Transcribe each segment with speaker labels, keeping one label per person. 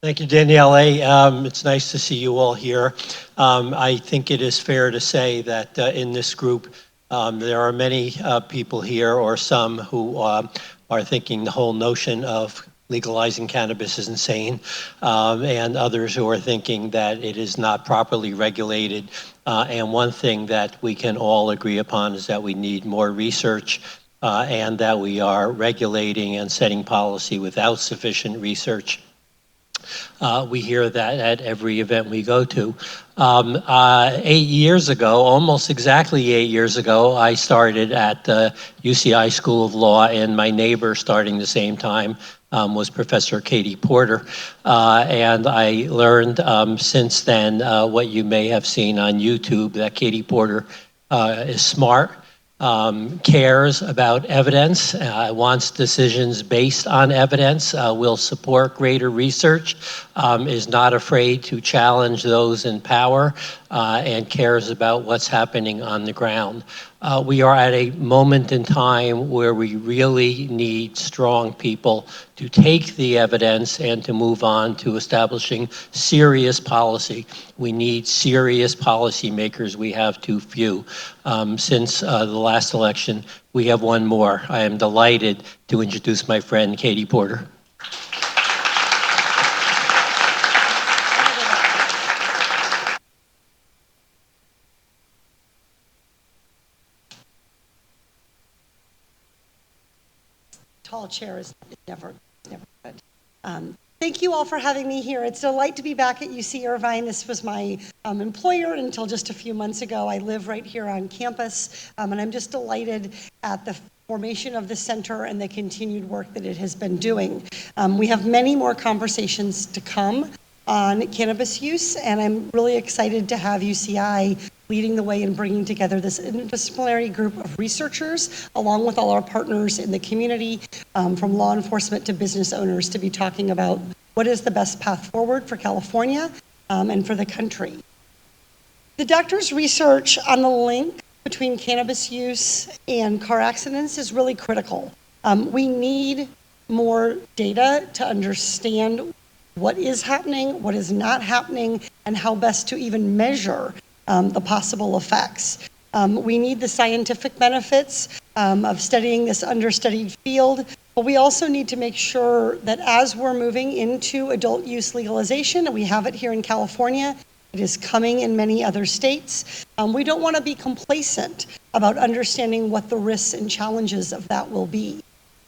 Speaker 1: Thank you, Danielle. It's nice to see you all here. I think it is fair to say that in this group, there are many people here, or some, who are thinking the whole notion of legalizing cannabis is insane, and others who are thinking that it is not properly regulated. And one thing that we can all agree upon is that we need more research, and that we are regulating and setting policy without sufficient research. We hear that at every event we go to. 8 years ago, almost exactly 8 years ago, I started at the UCI School of Law, and my neighbor starting the same time was Professor Katie Porter. And I learned since then what you may have seen on YouTube, that Katie Porter is smart, cares about evidence, wants decisions based on evidence, will support greater research, is not afraid to challenge those in power, and cares about what's happening on the ground. We are at a moment in time where we really need strong people to take the evidence and to move on to establishing serious policy. We need serious policymakers. We have too few. Since the last election, we have one more. I am delighted to introduce my friend, Katie Porter.
Speaker 2: Tall chair is never good. Thank you all for having me here. It's a delight to be back at UC Irvine. This was my employer until just a few months ago. I live right here on campus, and I'm just delighted at the formation of the center and the continued work that it has been doing. We have many more conversations to come on cannabis use, and I'm really excited to have UCI leading the way in bringing together this interdisciplinary group of researchers, along with all our partners in the community, from law enforcement to business owners, to be talking about what is the best path forward for California and for the country. The doctor's research on the link between cannabis use and car accidents is really critical. We need more data to understand what is happening, what is not happening, and how best to even measure the possible effects. We need the scientific benefits of studying this understudied field, but we also need to make sure that as we're moving into adult use legalization, and we have it here in California, it is coming in many other states, we don't want to be complacent about understanding what the risks and challenges of that will be.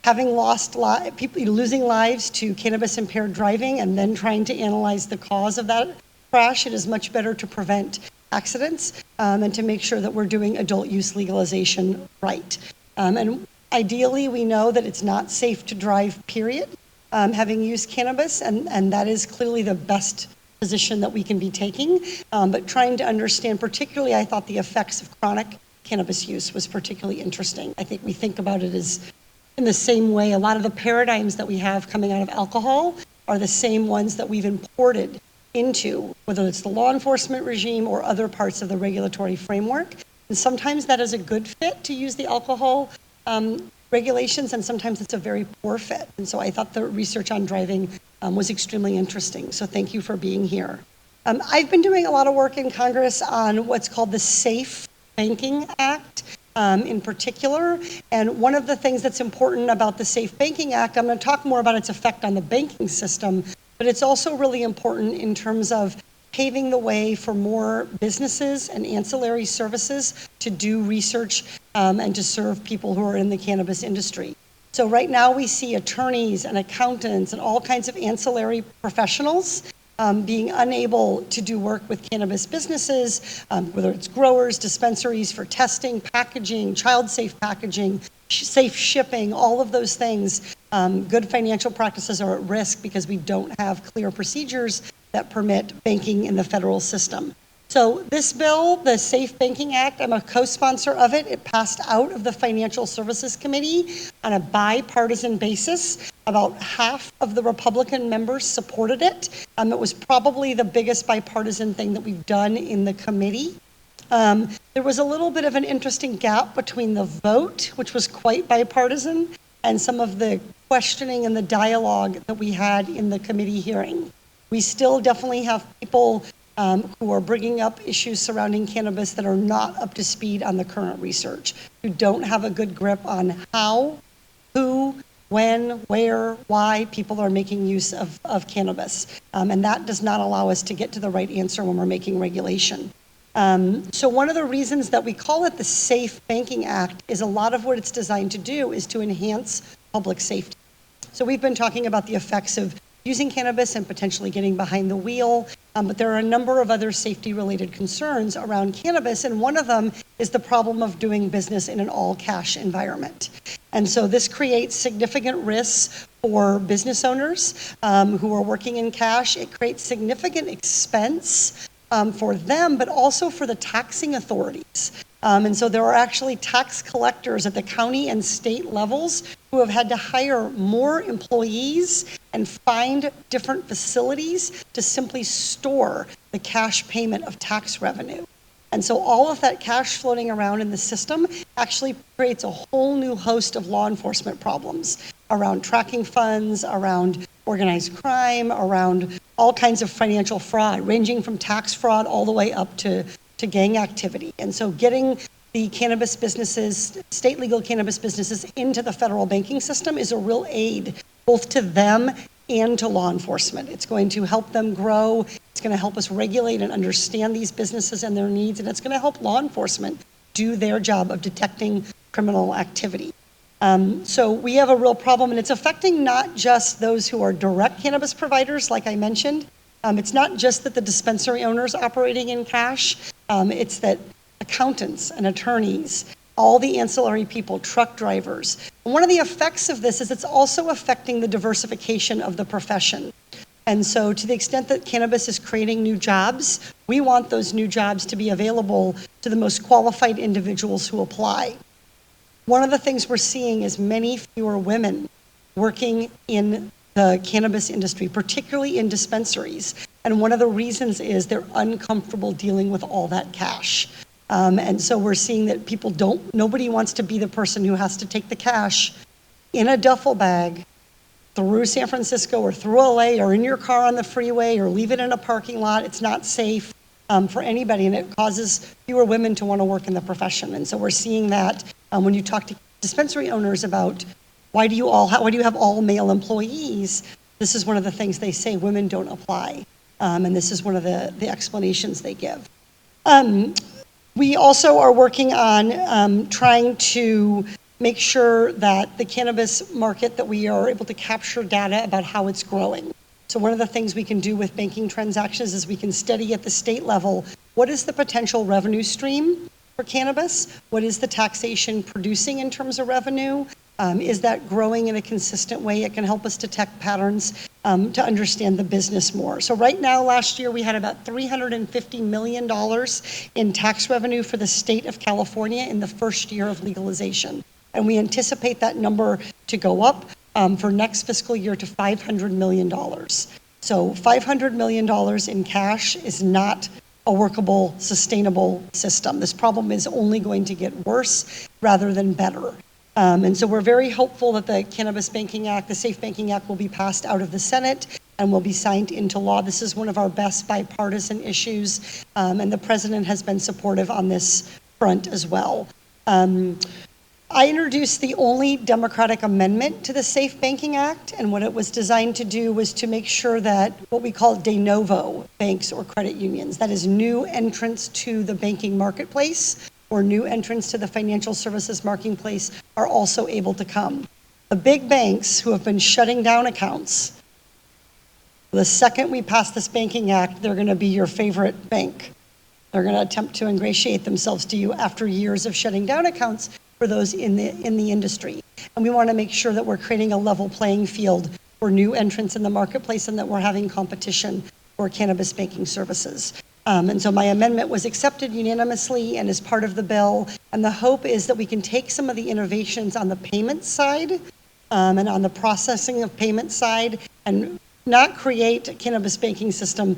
Speaker 2: Having lost people losing lives to cannabis-impaired driving and then trying to analyze the cause of that crash, it is much better to prevent accidents and to make sure that we're doing adult use legalization right. And ideally, we know that it's not safe to drive, period, having used cannabis, and that is clearly the best position that we can be taking. But trying to understand, particularly, I thought the effects of chronic cannabis use was particularly interesting. I think we think about it as in the same way. A lot of the paradigms that we have coming out of alcohol are the same ones that we've imported into, whether it's the law enforcement regime or other parts of the regulatory framework. And sometimes that is a good fit to use the alcohol regulations, and sometimes it's a very poor fit. And so I thought the research on driving was extremely interesting. So thank you for being here. I've been doing a lot of work in Congress on what's called the Safe Banking Act in particular. And one of the things that's important about the Safe Banking Act, I'm going to talk more about its effect on the banking system, but it's also really important in terms of paving the way for more businesses and ancillary services to do research and to serve people who are in the cannabis industry. So right now we see attorneys and accountants and all kinds of ancillary professionals being unable to do work with cannabis businesses, whether it's growers, dispensaries for testing, packaging, child-safe packaging, safe shipping, all of those things. Good financial practices are at risk because we don't have clear procedures that permit banking in the federal system. So this bill, the Safe Banking Act, I'm a co-sponsor of it. It passed out of the Financial Services Committee on a bipartisan basis. About half of the Republican members supported it. It was probably the biggest bipartisan thing that we've done in the committee. There was a little bit of an interesting gap between the vote, which was quite bipartisan, and some of the questioning and the dialogue that we had in the committee hearing. We still definitely have people who are bringing up issues surrounding cannabis that are not up to speed on the current research, who don't have a good grip on how, who, when, where, why people are making use of cannabis. And that does not allow us to get to the right answer when we're making regulation. So one of the reasons that we call it the Safe Banking Act is a lot of what it's designed to do is to enhance public safety. So we've been talking about the effects of using cannabis and potentially getting behind the wheel, but there are a number of other safety-related concerns around cannabis, and one of them is the problem of doing business in an all-cash environment. And so this creates significant risks for business owners who are working in cash. It creates significant expense for them, but also for the taxing authorities. And so there are actually tax collectors at the county and state levels who have had to hire more employees and find different facilities to simply store the cash payment of tax revenue. And so all of that cash floating around in the system actually creates a whole new host of law enforcement problems around tracking funds, around organized crime, around all kinds of financial fraud, ranging from tax fraud all the way up to gang activity. And so getting the cannabis businesses, state legal cannabis businesses into the federal banking system is a real aid both to them and to law enforcement. It's going to help them grow. It's going to help us regulate and understand these businesses and their needs, and it's going to help law enforcement do their job of detecting criminal activity. So we have a real problem, and it's affecting not just those who are direct cannabis providers, like I mentioned. It's not just that the dispensary owners operating in cash, it's that accountants and attorneys, all the ancillary people, truck drivers. And one of the effects of this is it's also affecting the diversification of the profession. And so to the extent that cannabis is creating new jobs, we want those new jobs to be available to the most qualified individuals who apply. One of the things we're seeing is many fewer women working in the cannabis industry, particularly in dispensaries. And one of the reasons is they're uncomfortable dealing with all that cash. And so we're seeing that nobody wants to be the person who has to take the cash in a duffel bag through San Francisco or through LA or in your car on the freeway or leave it in a parking lot. It's not safe for anybody, and it causes fewer women to want to work in the profession. And so we're seeing that when you talk to dispensary owners about why do you have all male employees, this is one of the things they say: women don't apply. And this is one of the explanations they give. We also are working on trying to make sure that the cannabis market, that we are able to capture data about how it's growing. So one of the things we can do with banking transactions is we can study at the state level, what is the potential revenue stream for cannabis? What is the taxation producing in terms of revenue? Is that growing in a consistent way? It can help us detect patterns to understand the business more. So right now, last year, we had about $350 million in tax revenue for the state of California in the first year of legalization. And we anticipate that number to go up for next fiscal year to $500 million. So $500 million in cash is not a workable, sustainable system. This problem is only going to get worse rather than better. And so we're very hopeful that the Cannabis Banking Act, the Safe Banking Act, will be passed out of the Senate and will be signed into law. This is one of our best bipartisan issues, and the president has been supportive on this front as well. I introduced the only Democratic amendment to the Safe Banking Act, and what it was designed to do was to make sure that what we call de novo banks or credit unions, that is new entrants to the banking marketplace or new entrants to the financial services marketplace, are also able to come. The big banks who have been shutting down accounts, the second we pass this banking act, they're gonna be your favorite bank. They're gonna attempt to ingratiate themselves to you after years of shutting down accounts for those in the industry. And we wanna make sure that we're creating a level playing field for new entrants in the marketplace and that we're having competition for cannabis banking services. And so my amendment was accepted unanimously and is part of the bill. And the hope is that we can take some of the innovations on the payment side and on the processing of payment side and not create a cannabis banking system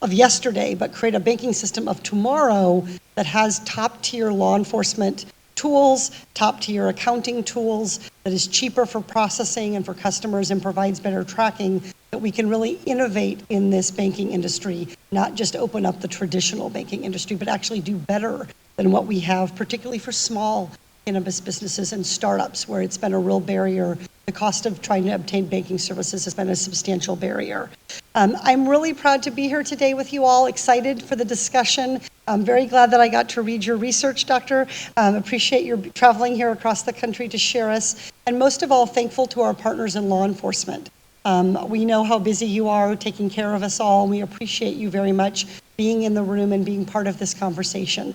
Speaker 2: of yesterday, but create a banking system of tomorrow that has top-tier law enforcement tools, top-tier accounting tools, that is cheaper for processing and for customers and provides better tracking that we can really innovate in this banking industry, not just open up the traditional banking industry, but actually do better than what we have, particularly for small cannabis businesses and startups, where it's been a real barrier. The cost of trying to obtain banking services has been a substantial barrier. I'm really proud to be here today with you all, excited for the discussion. I'm very glad that I got to read your research, Doctor. Appreciate your traveling here across the country to share us. And most of all, thankful to our partners in law enforcement. We know how busy you are taking care of us all, and we appreciate you very much being in the room and being part of this conversation.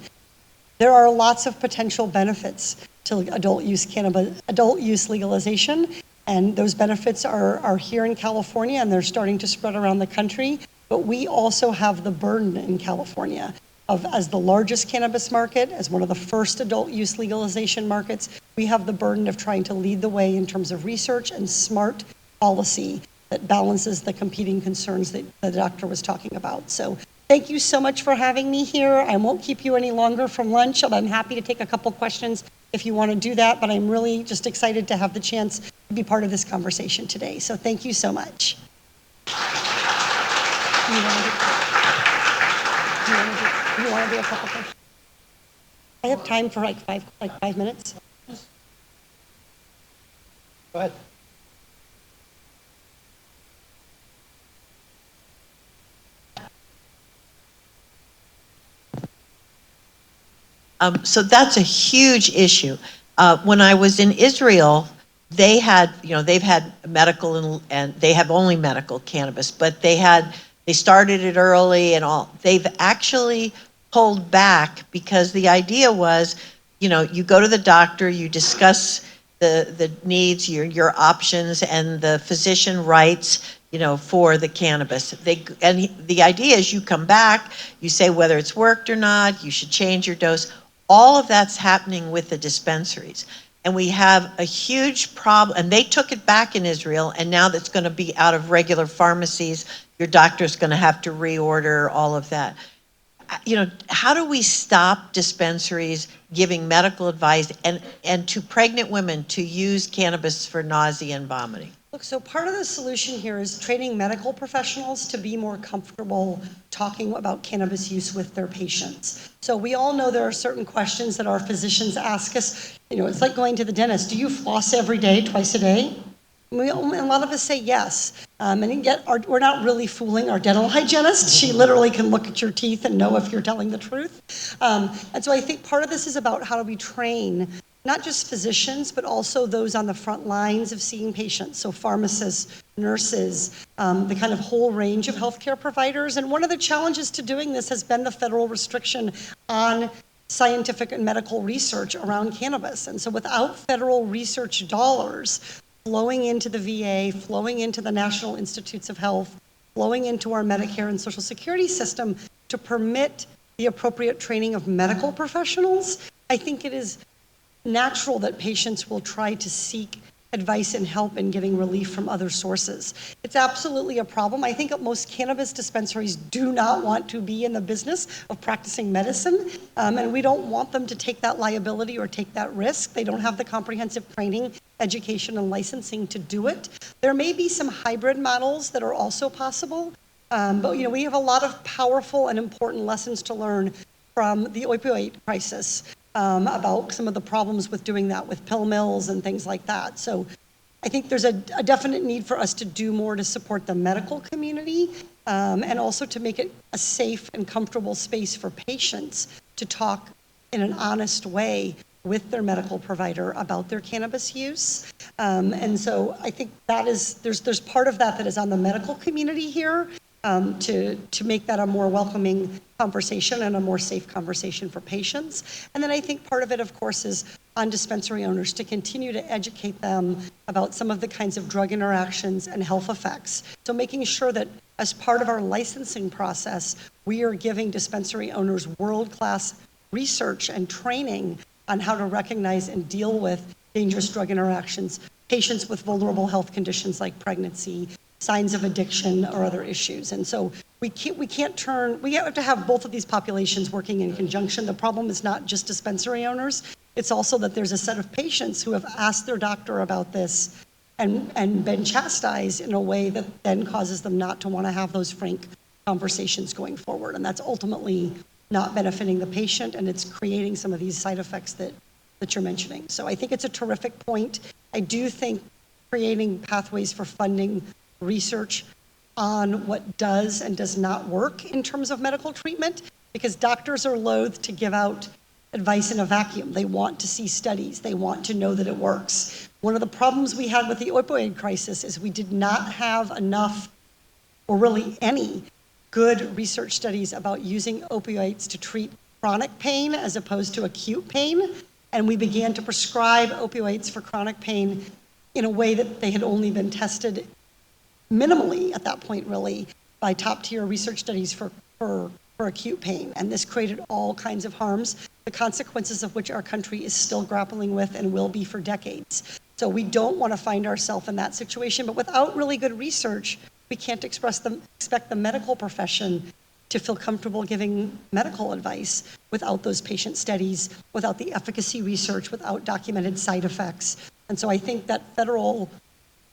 Speaker 2: There are lots of potential benefits to adult use cannabis, adult use legalization, and those benefits are here in California, and they're starting to spread around the country. But we also have the burden in California of, as the largest cannabis market, as one of the first adult use legalization markets, we have the burden of trying to lead the way in terms of research and smart policy that balances the competing concerns that the doctor was talking about. So thank you so much for having me here. I won't keep you any longer from lunch. I'm happy to take a couple questions if you want to do that, but I'm really just excited to have the chance to be part of this conversation today. So thank you so much. Do you want to do a couple questions? I have time for like five minutes.
Speaker 1: Go ahead.
Speaker 3: So that's a huge issue. When I was in Israel, they had, they've had medical and they have only medical cannabis, but they started it early and all. They've actually pulled back because the idea was, you go to the doctor, you discuss the needs, your options, and the physician writes, for the cannabis. And the idea is you come back, you say whether it's worked or not, you should change your dose. All of that's happening with the dispensaries. And we have a huge problem, and they took it back in Israel, and now that's going to be out of regular pharmacies. Your doctor's going to have to reorder all of that. How do we stop dispensaries giving medical advice and to pregnant women to use cannabis for nausea and vomiting?
Speaker 2: Look, so part of the solution here is training medical professionals to be more comfortable talking about cannabis use with their patients. So we all know there are certain questions that our physicians ask us. It's like going to the dentist. Do you floss every day, twice a day? A lot of us say yes. And yet we're not really fooling our dental hygienist. She literally can look at your teeth and know if you're telling the truth. And so I think part of this is about how do we train not just physicians, but also those on the front lines of seeing patients, so pharmacists, nurses, the kind of whole range of healthcare providers. And one of the challenges to doing this has been the federal restriction on scientific and medical research around cannabis. And so without federal research dollars flowing into the VA, flowing into the National Institutes of Health, flowing into our Medicare and Social Security system to permit the appropriate training of medical professionals, I think it is natural that patients will try to seek advice and help in getting relief from other sources. It's absolutely a problem. I think that most cannabis dispensaries do not want to be in the business of practicing medicine, and we don't want them to take that liability or take that risk. They don't have the comprehensive training, education, and licensing to do it. There may be some hybrid models that are also possible, but we have a lot of powerful and important lessons to learn from the opioid crisis. About some of the problems with doing that with pill mills and things like that. So I think there's a definite need for us to do more to support the medical community and also to make it a safe and comfortable space for patients to talk in an honest way with their medical provider about their cannabis use. And so I think that is, there's part of that is on the medical community here to make that a more welcoming conversation and a more safe conversation for patients. And then I think part of it, of course, is on dispensary owners to continue to educate them about some of the kinds of drug interactions and health effects. So making sure that as part of our licensing process, we are giving dispensary owners world-class research and training on how to recognize and deal with dangerous drug interactions, patients with vulnerable health conditions like pregnancy, signs of addiction or other issues. And so we have to have both of these populations working in conjunction. The problem is not just dispensary owners, it's also that there's a set of patients who have asked their doctor about this and been chastised in a way that then causes them not to want to have those frank conversations going forward. And that's ultimately not benefiting the patient, and it's creating some of these side effects that you're mentioning. So I think it's a terrific point. I do think creating pathways for funding research on what does and does not work in terms of medical treatment, because doctors are loath to give out advice in a vacuum. They want to see studies. They want to know that it works. One of the problems we had with the opioid crisis is we did not have enough, or really any, good research studies about using opioids to treat chronic pain as opposed to acute pain. And we began to prescribe opioids for chronic pain in a way that they had only been tested minimally at that point, really, by top-tier research studies for acute pain. And this created all kinds of harms, the consequences of which our country is still grappling with and will be for decades. So we don't want to find ourselves in that situation, but without really good research, we can't expect the medical profession to feel comfortable giving medical advice without those patient studies, without the efficacy research, without documented side effects. And so I think that federal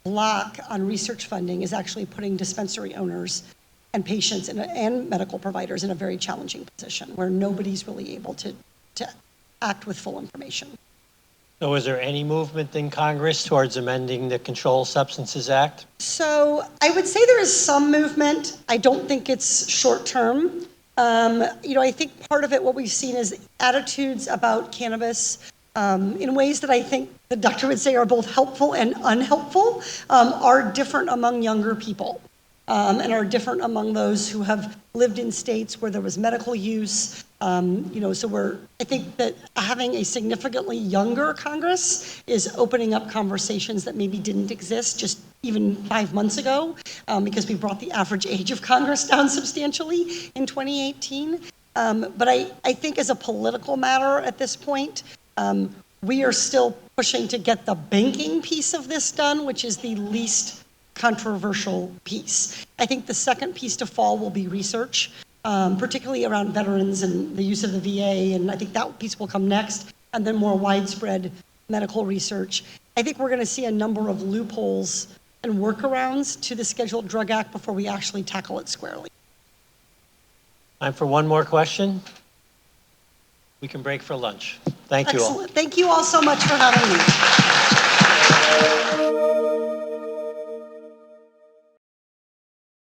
Speaker 2: block on research funding is actually putting dispensary owners and patients and medical providers in a very challenging position where nobody's really able to act with full information.
Speaker 1: So is there any movement in Congress towards amending the Controlled Substances Act?
Speaker 2: So I would say there is some movement. I don't think it's short term. I think part of it, what we've seen is attitudes about cannabis in ways that I think the doctor would say are both helpful and unhelpful, are different among younger people. And are different among those who have lived in states where there was medical use. So I think that having a significantly younger Congress is opening up conversations that maybe didn't exist just even 5 months ago, because we brought the average age of Congress down substantially in 2018. But I think as a political matter at this point, we are still pushing to get the banking piece of this done, which is the least controversial piece. I think the second piece to fall will be research, particularly around veterans and the use of the VA, and I think that piece will come next, and then more widespread medical research. I think we're going to see a number of loopholes and workarounds to the Scheduled Drug Act before we actually tackle it squarely.
Speaker 1: Time for one more question. We can break for lunch. Thank you all.
Speaker 2: Excellent. Thank you all so much for having me.